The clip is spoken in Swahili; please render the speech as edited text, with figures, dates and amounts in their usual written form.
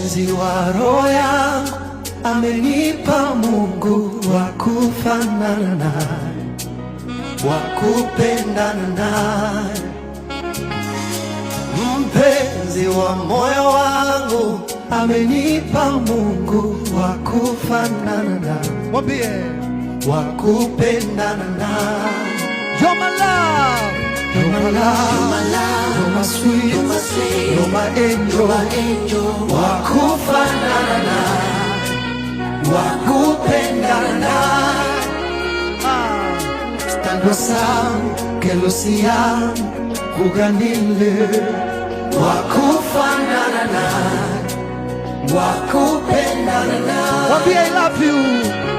mpenzi wa roho yangu, amenipa Mungu wa kufanana naye, wa kupendana naye. Mpenzi wa moyo wangu, amenipa Mungu wa kufanana naye, mwambie wa kupendana naye. You're my love, You're my love, you're my sweet, you're my angel, wa kufanana naye, wa kupendana naye. Stando sam que lo siam kuganile, wa kufanana naye, wa kupendana naye. mwambie I love you.